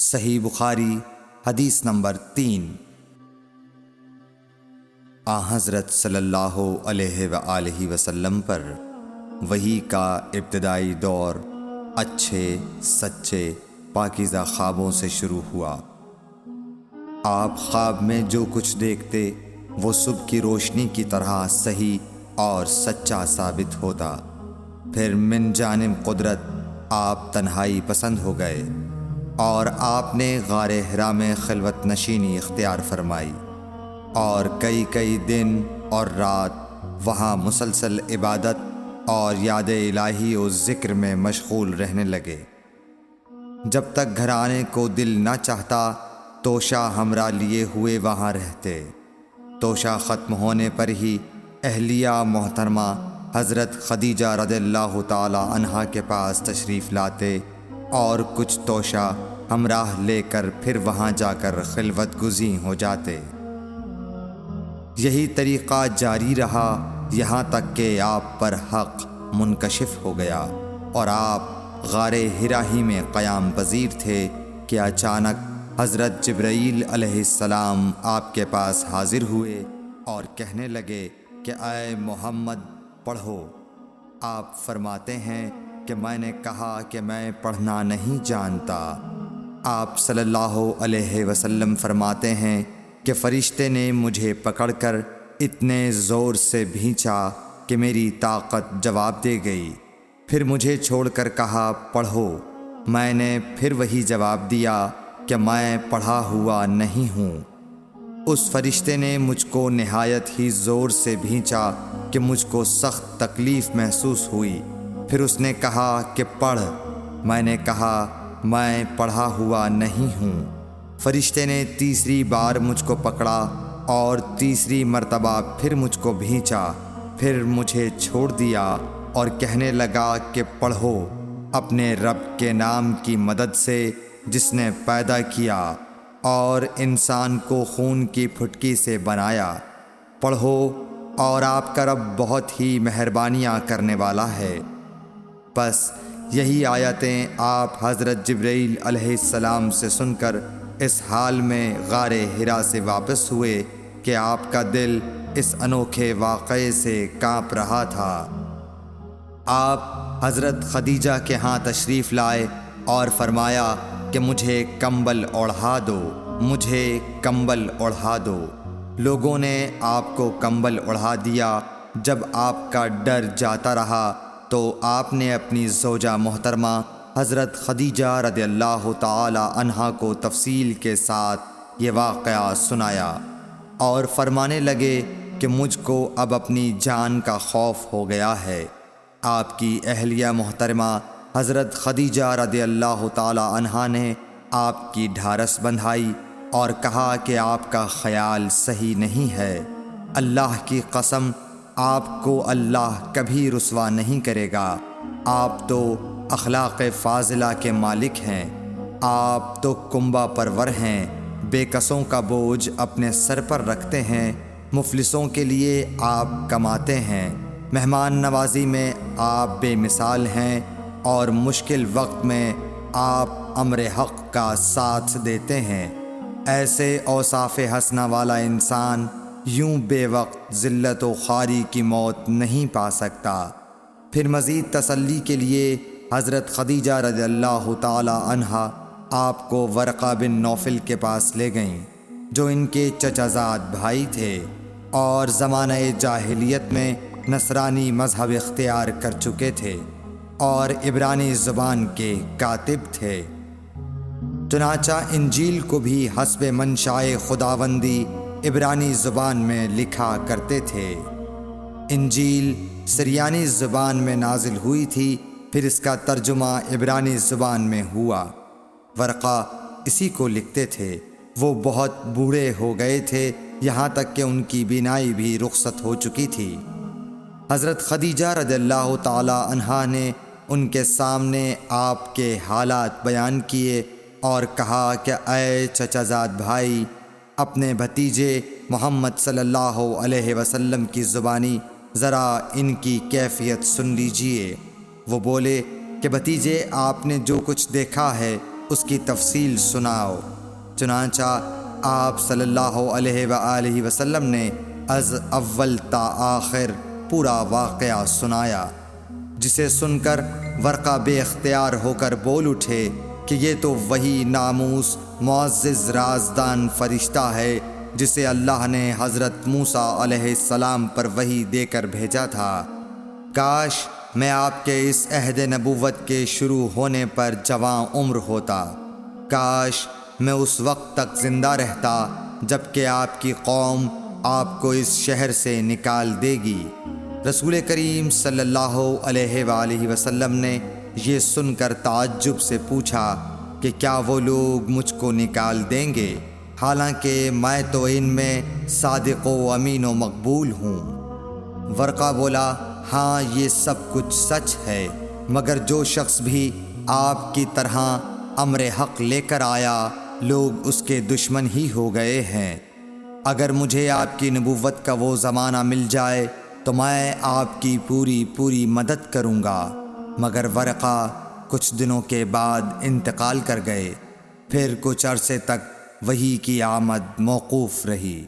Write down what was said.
صحیح بخاری حدیث نمبر 3۔ حضرت صلی اللہ علیہ وآلہ وسلم پر وحی کا ابتدائی دور اچھے سچے پاکیزہ خوابوں سے شروع ہوا۔ آپ خواب میں جو کچھ دیکھتے وہ صبح کی روشنی کی طرح صحیح اور سچا ثابت ہوتا۔ پھر من جانب قدرت آپ تنہائی پسند ہو گئے اور آپ نے غار حرا میں خلوت نشینی اختیار فرمائی اور کئی دن اور رات وہاں مسلسل عبادت اور یاد الہی و ذکر میں مشغول رہنے لگے۔ جب تک گھر آنے کو دل نہ چاہتا توشہ ہمراہ لیے ہوئے وہاں رہتے۔ توشہ ختم ہونے پر ہی اہلیہ محترمہ حضرت خدیجہ رضی اللہ تعالی عنہا کے پاس تشریف لاتے اور کچھ توشہ ہمراہ لے کر پھر وہاں جا کر خلوت گزین ہو جاتے۔ یہی طریقہ جاری رہا یہاں تک کہ آپ پر حق منکشف ہو گیا اور آپ غار حرا ہی میں قیام پذیر تھے کہ اچانک حضرت جبرائیل علیہ السلام آپ کے پاس حاضر ہوئے اور کہنے لگے کہ اے محمد پڑھو۔ آپ فرماتے ہیں کہ میں نے کہا کہ میں پڑھنا نہیں جانتا۔ آپ صلی اللہ علیہ وسلم فرماتے ہیں کہ فرشتے نے مجھے پکڑ کر اتنے زور سے بھینچا کہ میری طاقت جواب دے گئی۔ پھر مجھے چھوڑ کر کہا پڑھو۔ میں نے پھر وہی جواب دیا کہ میں پڑھا ہوا نہیں ہوں۔ اس فرشتے نے مجھ کو نہایت ہی زور سے بھینچا کہ مجھ کو سخت تکلیف محسوس ہوئی۔ پھر اس نے کہا کہ پڑھ۔ میں نے کہا میں پڑھا ہوا نہیں ہوں۔ فرشتے نے تیسری بار مجھ کو پکڑا اور تیسری مرتبہ پھر مجھ کو بھینچا۔ پھر مجھے چھوڑ دیا اور کہنے لگا کہ پڑھو اپنے رب کے نام کی مدد سے جس نے پیدا کیا اور انسان کو خون کی پھٹکی سے بنایا۔ پڑھو اور آپ کا رب بہت ہی مہربانیاں کرنے والا ہے۔ بس یہی آیتیں آپ حضرت جبرائیل علیہ السلام سے سن کر اس حال میں غار حرا سے واپس ہوئے کہ آپ کا دل اس انوکھے واقعے سے کانپ رہا تھا۔ آپ حضرت خدیجہ کے ہاں تشریف لائے اور فرمایا کہ مجھے کمبل اوڑھا دو، مجھے کمبل اوڑھا دو۔ لوگوں نے آپ کو کمبل اوڑھا دیا۔ جب آپ کا ڈر جاتا رہا تو آپ نے اپنی زوجہ محترمہ حضرت خدیجہ رضی اللہ تعالی عنہا کو تفصیل کے ساتھ یہ واقعہ سنایا اور فرمانے لگے کہ مجھ کو اب اپنی جان کا خوف ہو گیا ہے۔ آپ کی اہلیہ محترمہ حضرت خدیجہ رضی اللہ تعالی عنہا نے آپ کی ڈھارس بندھائی اور کہا کہ آپ کا خیال صحیح نہیں ہے۔ اللہ کی قسم آپ کو اللہ کبھی رسوا نہیں کرے گا۔ آپ تو اخلاق فاضلہ کے مالک ہیں۔ آپ تو کنبہ پرور ہیں، بے کسوں کا بوجھ اپنے سر پر رکھتے ہیں، مفلسوں کے لیے آپ کماتے ہیں، مہمان نوازی میں آپ بے مثال ہیں اور مشکل وقت میں آپ امر حق کا ساتھ دیتے ہیں۔ ایسے اوصاف حسنہ والا انسان یوں بے وقت ذلت و خواری کی موت نہیں پا سکتا۔ پھر مزید تسلی کے لیے حضرت خدیجہ رضی اللہ تعالی عنہا آپ کو ورقہ بن نوفل کے پاس لے گئیں جو ان کے چچا زاد بھائی تھے اور زمانہ جاہلیت میں نصرانی مذہب اختیار کر چکے تھے اور عبرانی زبان کے کاتب تھے۔ چنانچہ انجیل کو بھی حسب منشائے خداوندی عبرانی زبان میں لکھا کرتے تھے۔ انجیل سریانی زبان میں نازل ہوئی تھی، پھر اس کا ترجمہ عبرانی زبان میں ہوا۔ ورقہ اسی کو لکھتے تھے۔ وہ بہت بوڑھے ہو گئے تھے، یہاں تک کہ ان کی بینائی بھی رخصت ہو چکی تھی۔ حضرت خدیجہ رضی اللہ تعالی عنہا نے ان کے سامنے آپ کے حالات بیان کیے اور کہا کہ اے چچا زاد بھائی، اپنے بھتیجے محمد صلی اللہ علیہ وسلم کی زبانی ذرا ان کی کیفیت سن لیجئے۔ وہ بولے کہ بھتیجے آپ نے جو کچھ دیکھا ہے اس کی تفصیل سناؤ۔ چنانچہ آپ صلی اللہ علیہ وآلہ وسلم نے از اول تا آخر پورا واقعہ سنایا، جسے سن کر ورقہ بے اختیار ہو کر بول اٹھے کہ یہ تو وہی ناموس معزز رازدان فرشتہ ہے جسے اللہ نے حضرت موسیٰ علیہ السلام پر وحی دے کر بھیجا تھا۔ کاش میں آپ کے اس عہد نبوت کے شروع ہونے پر جواں عمر ہوتا، کاش میں اس وقت تک زندہ رہتا جب کہ آپ کی قوم آپ کو اس شہر سے نکال دے گی۔ رسول کریم صلی اللہ علیہ وآلہ وسلم نے یہ سن کر تعجب سے پوچھا کہ کیا وہ لوگ مجھ کو نکال دیں گے، حالانکہ میں تو ان میں صادق و امین و مقبول ہوں۔ ورقہ بولا، ہاں یہ سب کچھ سچ ہے، مگر جو شخص بھی آپ کی طرح امر حق لے کر آیا لوگ اس کے دشمن ہی ہو گئے ہیں۔ اگر مجھے آپ کی نبوت کا وہ زمانہ مل جائے تو میں آپ کی پوری مدد کروں گا، مگر ورقہ کچھ دنوں کے بعد انتقال کر گئے، پھر کچھ عرصے تک وحی کی آمد موقوف رہی۔